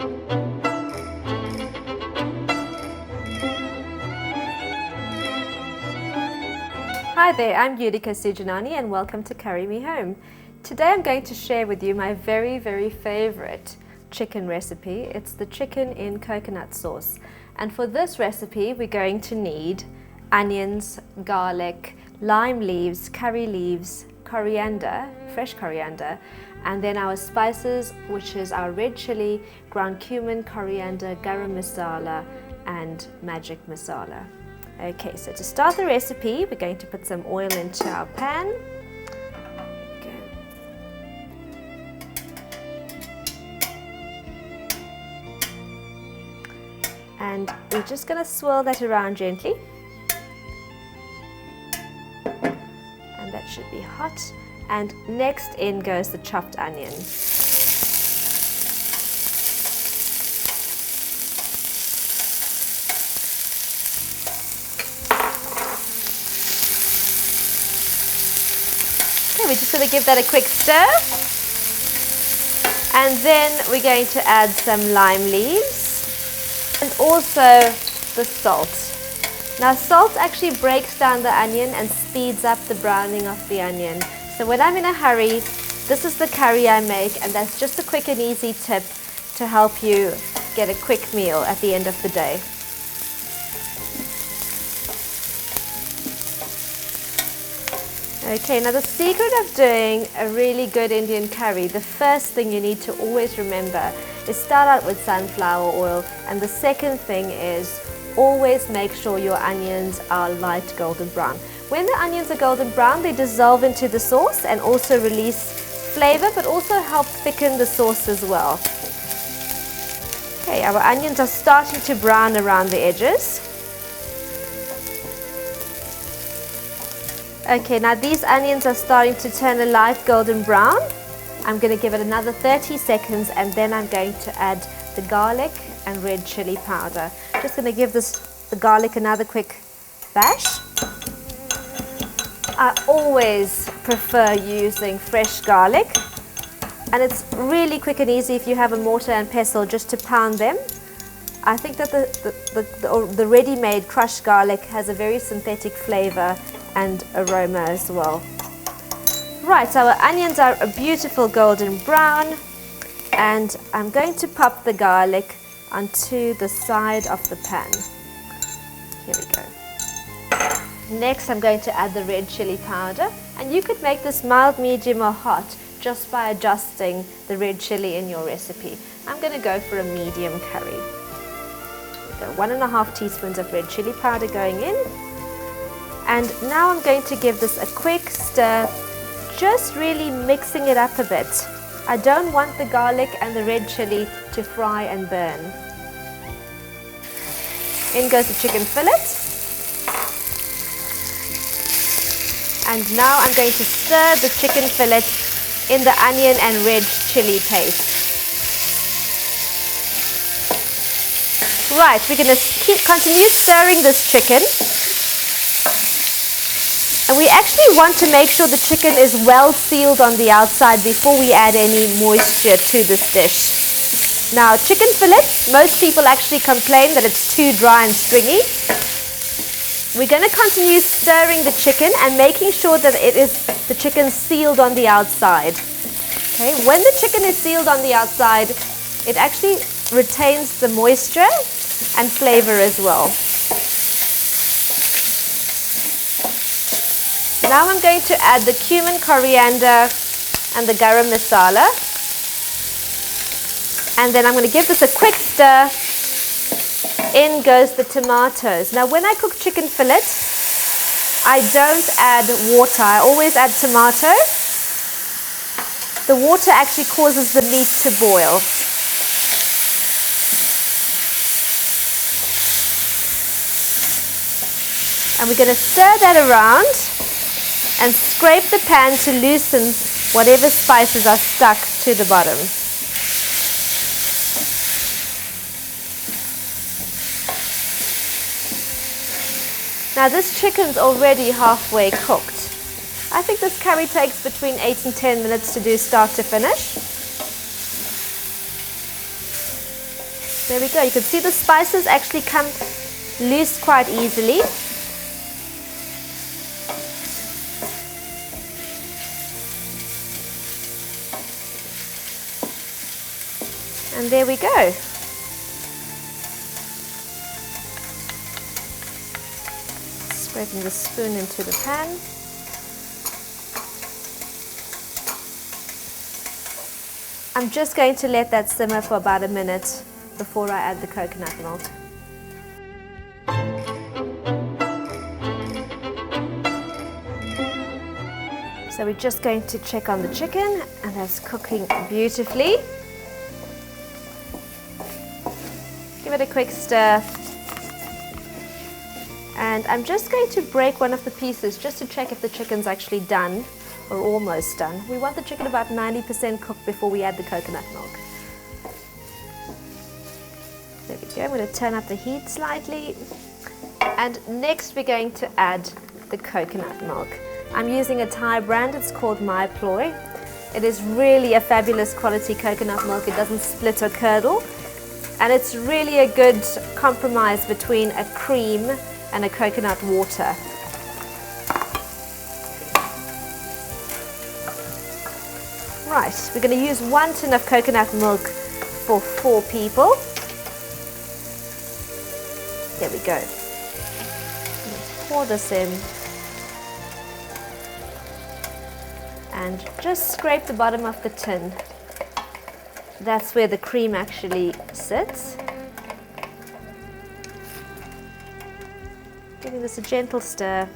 Hi there, I'm Yudhika Sujanani and welcome to Carry Me Home. Today I'm going to share with you my very favorite chicken recipe. It's the chicken in coconut sauce. And for this recipe we're going to need onions, garlic, lime leaves, curry leaves, coriander, fresh coriander, and then our spices, which is our red chili, ground cumin, coriander, garam masala and magic masala. Okay, so to start the recipe, we're going to put some oil into our pan. Okay. And we're just going to swirl that around gently. And that should be hot. And next in goes the chopped onion. We're just going to give that a quick stir, and then we're going to add some lime leaves and also the salt. Now salt actually breaks down the onion and speeds up the browning of the onion. So when I'm in a hurry, this is the curry I make, and that's just a quick and easy tip to help you get a quick meal at the end of the day. Okay, now the secret of doing a really good Indian curry, the first thing you need to always remember is start out with sunflower oil, and the second thing is always make sure your onions are light golden brown. When the onions are golden brown, they dissolve into the sauce and also release flavor, but also help thicken the sauce as well. Okay, our onions are starting to brown around the edges. Okay, now these onions are starting to turn a light golden brown. I'm going to give it another 30 seconds and then I'm going to add the garlic and red chili powder. Just going to give the garlic another quick bash. I always prefer using fresh garlic, and it's really quick and easy if you have a mortar and pestle just to pound them. I think that the ready-made crushed garlic has a very synthetic flavor and aroma as well. Right, so our onions are a beautiful golden brown, and I'm going to pop the garlic onto the side of the pan. Here we go. Next I'm going to add the red chili powder, and you could make this mild, medium or hot just by adjusting the red chili in your recipe. I'm going to go for a medium curry. 1.5 teaspoons of red chili powder going in. And now I'm going to give this a quick stir, just really mixing it up a bit. I don't want the garlic and the red chili to fry and burn. In goes the chicken fillet. And now I'm going to stir the chicken fillet in the onion and red chili paste. Right, we're going to continue stirring this chicken. And we actually want to make sure the chicken is well sealed on the outside before we add any moisture to this dish. Now, chicken fillets, most people actually complain that it's too dry and stringy. We're going to continue stirring the chicken and making sure that the chicken sealed on the outside. Okay, when the chicken is sealed on the outside, it actually retains the moisture and flavor as well. Now I'm going to add the cumin, coriander and the garam masala, and then I'm going to give this a quick stir. In goes the tomatoes. Now when I cook chicken fillet, I don't add water, I always add tomato. The water actually causes the meat to boil. And we're going to stir that around and scrape the pan to loosen whatever spices are stuck to the bottom. Now this chicken's already halfway cooked. I think this curry takes between 8 and 10 minutes to do start to finish. There we go. You can see the spices actually come loose quite easily. And there we go. Spreading the spoon into the pan. I'm just going to let that simmer for about a minute before I add the coconut milk. So we're just going to check on the chicken, and that's cooking beautifully. Give it a quick stir. And I'm just going to break one of the pieces just to check if the chicken's actually done or almost done. We want the chicken about 90% cooked before we add the coconut milk. There we go. I'm going to turn up the heat slightly. And next we're going to add the coconut milk. I'm using a Thai brand. It's called My Ploy. It is really a fabulous quality coconut milk. It doesn't split or curdle. And it's really a good compromise between a cream and a coconut water. Right, we're going to use 1 tin of coconut milk for 4 people. There we go. Pour this in. And just scrape the bottom of the tin. That's where the cream actually sits. Giving this a gentle stir.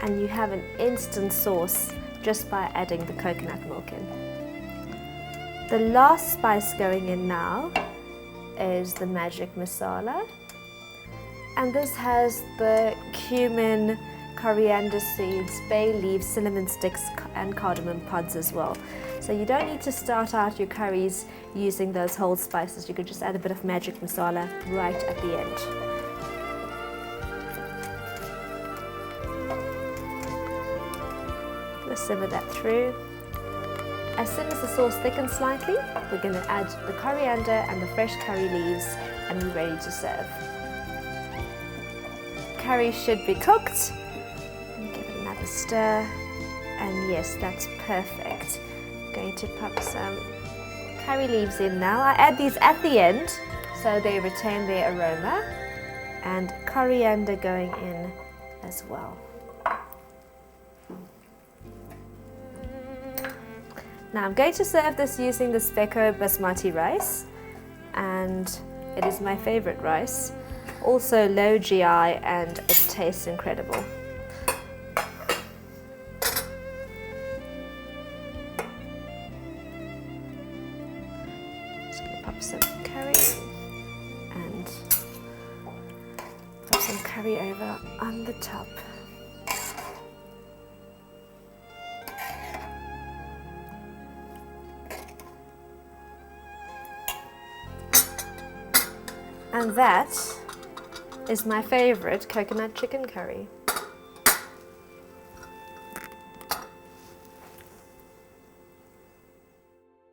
And you have an instant sauce just by adding the coconut milk in. The last spice going in now is the magic masala. And this has the cumin, coriander seeds, bay leaves, cinnamon sticks, and cardamom pods as well. So you don't need to start out your curries using those whole spices. You could just add a bit of magic masala right at the end. Let's simmer that through. As soon as the sauce thickens slightly, we're going to add the coriander and the fresh curry leaves, and we're ready to serve. Curry should be cooked. Give it another stir, and yes, that's perfect. I'm going to pop some curry leaves in now. I add these at the end so they retain their aroma, and coriander going in as well. Now I'm going to serve this using the Specco basmati rice, and it is my favorite rice. Also low GI, and it tastes incredible. Just going to pop some curry and pop some curry over on the top. And that is my favorite coconut chicken curry.